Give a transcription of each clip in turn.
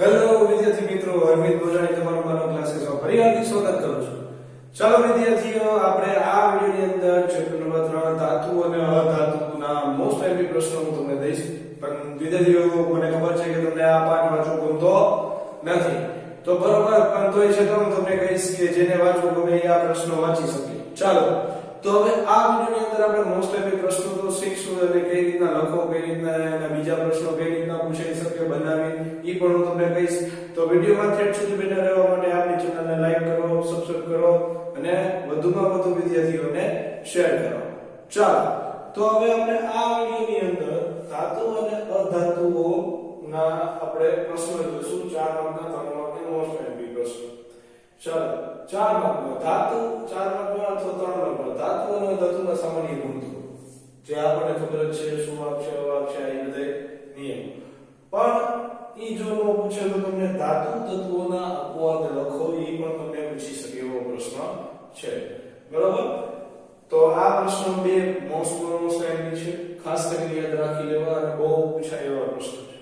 Hello વિદ્યાર્થી મિત્રો, અરવિંદ બોલાણી તમારું મારો ક્લાસીસમાં ફરી હાર્દિક સ્વાગત કરું છું. ચાલો વિદ્યાર્થીઓ, આપણે આ વિડિયોની અંદર ચેપ્ટર નંબર 3 ધાતુ અને અધાતુના મોસ્ટ આઈએમપી પ્રશ્નો હું તમને દઈશ. પણ વિદ્યાર્થીઓ, મને ખબર છે કે તમને આ પાઠ વાંચવો ગમતો નથી, તો બરોબર, પણ તોય છે તો હું તમને કહીશ કે જેને વાંચવું ગમે એ આ પ્રશ્નો વાંચી શકે. ચાલો, તો હવે આ વિડિયોની અંદર આપણે મોસ્ટ આઈએમપી પ્રશ્નો તો શીખશું અને કઈ રીતના લખો, કઈ રીતના એના બીજા પ્રશ્નો કઈ રીતના પૂછાઈ શકે બનાવી ઈ પણ હું તમને કહીશ. તો વિડિયોમાં થેટ સુધી બન્યા રહેવા માટે આપણી ચેનલને લાઈક કરો, સબસ્ક્રાઇબ કરો અને વધુમાં વધુ વિદ્યાર્થીઓને શેર કરો. ચાલો, તો હવે આપણે આ વિડિયોની અંદર ધાતુ અને અધાતુઓના આપણે પ્રશ્નો જોઈશું. 4 માર્કના 3 માર્કના મોસ્ટ આઈએમપી પ્રશ્નો. ચાલો, 4 માર્કનો ધાતુ, 4 માર્કનો અથવા 3 માર્કનો ધાતુ અને અધાતુના સામાન્ય ગુણધર્મો, જે આપણને ખબર જ છે, શું આપશે, આપશે, એ બધા નિયમ. પણ ઈ જો નો પૂછે તો તમને ધાતુ તત્વોના અપવાદ લખો, ઈ પણ તમને પૂછી શકે એવો પ્રશ્ન છે. બરોબર? તો આ પ્રશ્નો બે મોસ્ટ આઈએમપી છે, ખાસ કરીને યાદ રાખી લેવા અને બહુ પૂછાય એવા પ્રશ્ન છે.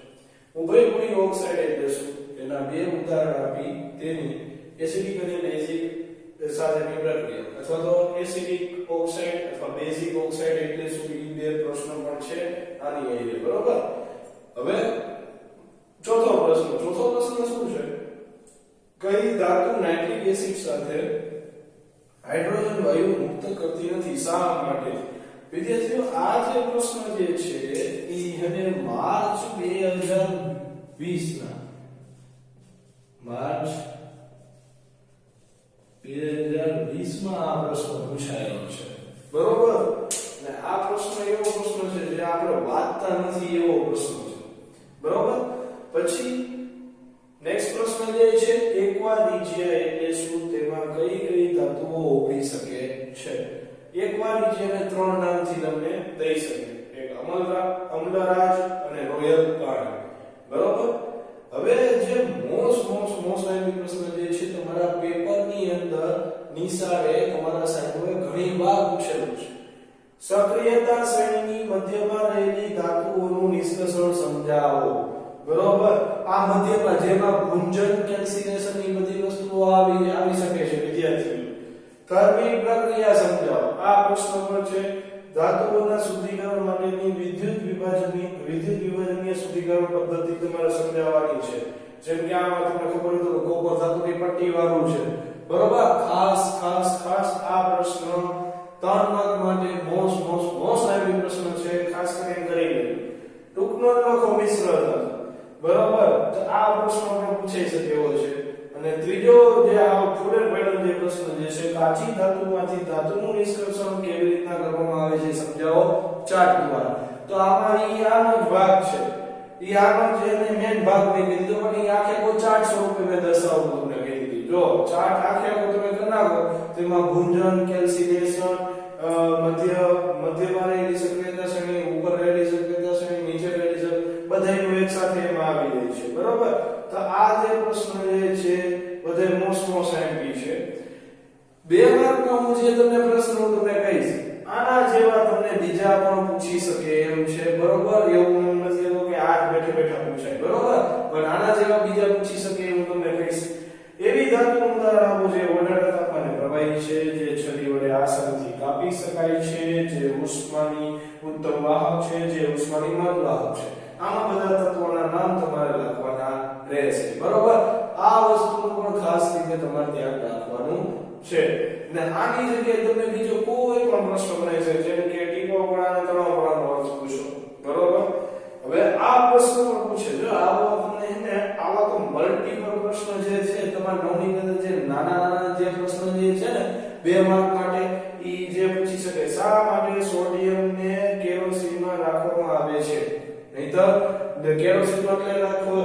ઉભયપૂરી ઓક્સાઇડ એટલે શું? એના બે ઉદાહરણ આપી તેની એસિડિક અને બેઝિક સાથેની પ્રક્રિયા, અથવા તો એસિડિક ઓક્સાઇડ અથવા બેઝિક ઓક્સાઇડ એટલે શું, એ બે પ્રશ્નો પણ છે આની એ. બરોબર? હવે ચોથો પ્રશ્ન શું છે? કઈ ધાતુ નાઇટ્રિક એસિડ સાથે હાઇડ્રોજન વાયુ મુક્ત કરતી નથી, શા માટે? વિદ્યાર્થીઓ, આ જે પ્રશ્ન જે છે ઈ હને માર્ચ 2020 ના માર્ચ 2020 માં આ પ્રશ્ન પૂછાયેલો છે. બરોબર? અને આ પ્રશ્ન એવો પ્રશ્ન છે જે આપણે વાંચતા નથી એવો પ્રશ્ન છે. બરોબર? પછી નેક્સ્ટ પ્રશ્ન જે છે, એક્વારિજિયા એટલે શું, તેમાં કઈ કઈ ધાતુઓ ઉભરી શકે છે? એક્વારિજિયાને 3 નામથી તમને દઈ શકે, એક અમ્લરાજ અને રોયલ પાણી. બરોબર? હવે જે મોસ્ટ આઈએમપી પ્રશ્ન જે છે તમારા પેપરની અંદર નિશાળે તમારા સાહેબોએ ઘણી વાર પૂછેલું છે. સક્રિયતા શ્રેણીની મધ્યમાં રહેલી ધાતુઓનું નિષ્કર્ષણ સમજાવો. બરોબર? આ મધ્યમાં જેમાં ગુંજન, કેલ્સિનેશન ની બધી વસ્તુઓ આવી શકે છે વિદ્યાર્થીઓ. કર્મિક પ્રક્રિયા સમજાવો. આ પ્રશ્ન પર છે. ધાતુઓના શુદ્ધિકરણ માટેની વિદ્યુત વિભાજનીય શુદ્ધિકરણ પદ્ધતિ તમારે સમજાવવાની છે. જેમ કે આમાં તમને ખબર હોય તો કોપર ધાતુની પટ્ટી વાળું છે. બરોબર? ખાસ આ પ્રશ્ન 3 માર્ક માટે મોસ્ટ આઈએમપી પ્રશ્ન છે. ખાસ કરીને કરી લેજો. ટૂંકનો લખો મિશ્ર ધાતુ. બરોબર? તો આ પ્રશ્ન પણ પૂછાઈ શકે એવો છે. અને ત્રીજો જે આ ફૂડર પેટર્ન જે પ્રશ્ન જે છે, કાચી ધાતુમાંથી ધાતુનું નિષ્કર્ષણ કેવી રીતના કરવામાં આવે છે સમજાવો ચાર્ટ દ્વારા. તો આમાં આનો જ ભાગ છે. આનો જે મેઈન ભાગ મેં કીધું, પણ આખે કો ચાર્ટ સ્વરૂપે મેં દર્શાવું તમને કહી દીધું. જો ચાર્ટ આખે કો તમે કરી નાખો તો એમાં ગુંજન, કેલ્સિનેશન, મધ્યમાં રહેલી સક્રિયતા શ્રેણી, ઉપર રહેલી સક્રિયતા શ્રેણી, નીચે રહેલી સક્રિયતા, બધાયનું એક સાથે એમાં આવી જાય છે. બરોબર? તો આ જે પ્રશ્ન જે છે બધા મોસ્ટ આઈએમપી છે. 2 માર્કનો હું જે તમને પ્રશ્ન હું તમને કહીશ, આના જેવા તમને બીજા પણ પૂછી શકે એમ છે. બરોબર? એવું નથી કે આ બેઠા પૂછાય. બરોબર? પણ આના જેવા બીજા પૂછી શકે એવું તમને કહીશ. એવી ધાતુનું ઉદાહરણ આપો જે વધારે તાપમાને પ્રવાહી છે, જે છરી વડે આસાનીથી કાપી શકાય છે, જે ઉષ્માની ઉત્તમ વાહક છે, જે ઉષ્માની મંદ વાહક છે. આમાં બધા તત્વોના નામ તમારે લખવાના રહેશે. બરોબર? આ વસ્તુનું પણ ખાસ રીતે તમારે ધ્યાન રાખવાનું છે. અને આની જગ્યાએ તમે બીજો કોઈ પણ પ્રશ્ન બનાવી શકો, જેમ કે ટીપાપણા અને તણાવપણાનો અર્થ પૂછો. બરોબર? હવે આ પ્રશ્ન પણ પૂછે. જો આવો તમને આવા તો મલ્ટીપલ પ્રશ્ન જે છે તમારા નવની અંદર જે નાના જે પ્રશ્ન જે છે ને 2 માર્ક માટે ઈ જે પૂછી શકે, શા માટે સોડિયમને કેરોસીનમાં રાખવામાં આવે છે? નહીતર કેરોસીન એટલે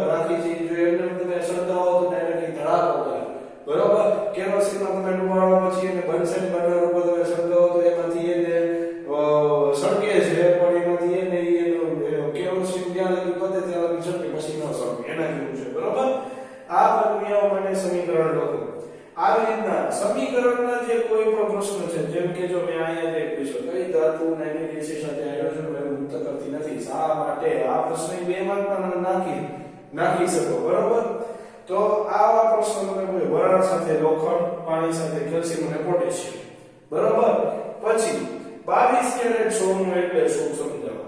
રાખી છે, જો એમને તમે સળગાવો તો ડાયરેક્ટલી ધડાકો કરે. બરોબર? કેરોસીનમાં તમે ડુબાડો પછી એને બનસેન બર્નર ઉપર તમે સળગાવો તો એમાંથી એને સળગે છે, પણ એમાંથી એને કેરોસીન ત્યાં લગી પતે ત્યાં લગી સળગે, પછી ન સળગે. એના જેવું છે. બરોબર? આ પ્રક્રિયાઓ માટે સમીકરણ લખો. આવી રીતના સમીકરણના જે કોઈ પણ પ્રશ્ન છે, જેમ કે જો મેં અહીંયા એક પૂછ્યો, કઈ ધાતુ નાઇટ્રિક એસિડ સાથે હાઇડ્રોજન વાયુ મુક્ત કરતી નથી, શા માટે? આ પ્રશ્ન 2 માર્ક પર નાખી નાખી શકો, બરોબર. તો આવા પ્રશ્નો તમે કોઈ વરાળ સાથે લોખંડ, પાણી સાથે કેલ્શિયમ અને પોટેશિયમ, બરોબર. પછી 22 કેરેટ સોનું એટલે શું સમજાવો,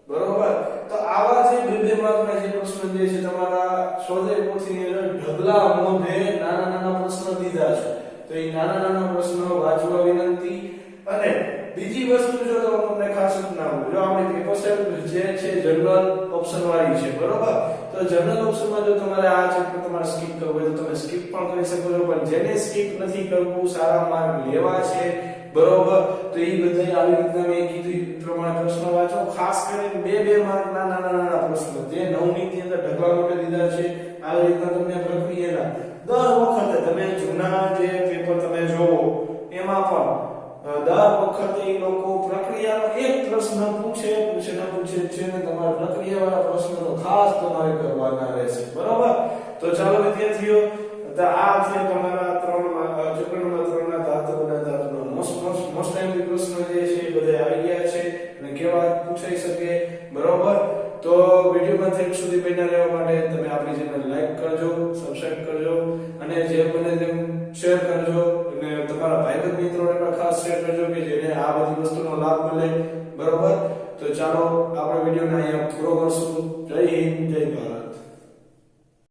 બરોબર. તો આવા જે બે માર્કના જે પ્રશ્નો જે છે તમારા સ્વાધ્યાય પોથીની અંદર ઢગલા મોઢે નાના નાના પ્રશ્નો દીધા છે. તો એ નાના નાના પ્રશ્નો વાંચવા વિનંતી. અને બીજી વસ્તુ જો તમને ખાસ જણાવું, જો આપણી પેપર સેટ જે છે જનરલ ઓપ્શન વાળી છે, બરોબર. તો જનરલ ઓપ્શનમાં જો તમારે આ ચેપ્ટર તમારે સ્કીપ કરવું હોય તો તમે સ્કીપ પણ કરી શકો છો, પણ જેને સ્કીપ નથી કરવું, સારા માર્ક લેવા છે, બરોબર, તો એ બધા આવી રીતના મેં કીધું એ પ્રમાણે પ્રશ્નો વાંચો. ખાસ કરીને બે માર્કના નાના નાના પ્રશ્નો જે 9 ની અંદર ઢગલા મોઢે દીધા છે. આવી રીતના તમને પ્રક્રિયાના દર વખતે તમે જૂના જે પેપર તમે જોવો એમાં પણ દર વખતે એ લોકો પ્રક્રિયાનો એક પ્રશ્ન પૂછે છે ને તમારા પ્રક્રિયાવાળા પ્રશ્નો તો ખાસ તમારે કરવાના રહેશે, બરોબર. તો ચાલો વિદ્યાર્થીઓ, તો આ છે તમારા ચેપ્ટર નંબર 3 ના ધાતુના ધાતુનો મોસ્ટ ટાઈમલી પ્રશ્નો જે છે એ બધા આવી ગયા છે અને કેવા પૂછાઈ શકે, બરોબર. તો વિડિયોમાં થેન્ક સુધી બન્યા રહેવા માટે તમે આપણી ચેનલ લાઈક કરજો, સબસ્ક્રાઇબ કરજો અને જે બને તેમ શેર કરજો અને તમારા ભાઈબંધ મિત્રોને પણ ખાસ શેર કરજો કે જેને આ બધી વસ્તુનો લાભ મળે, બરોબર. તો ચાલો આપણે વિડિયોને અહીંયા પૂરો કરશું. જય હિન્દ, જય ભારત.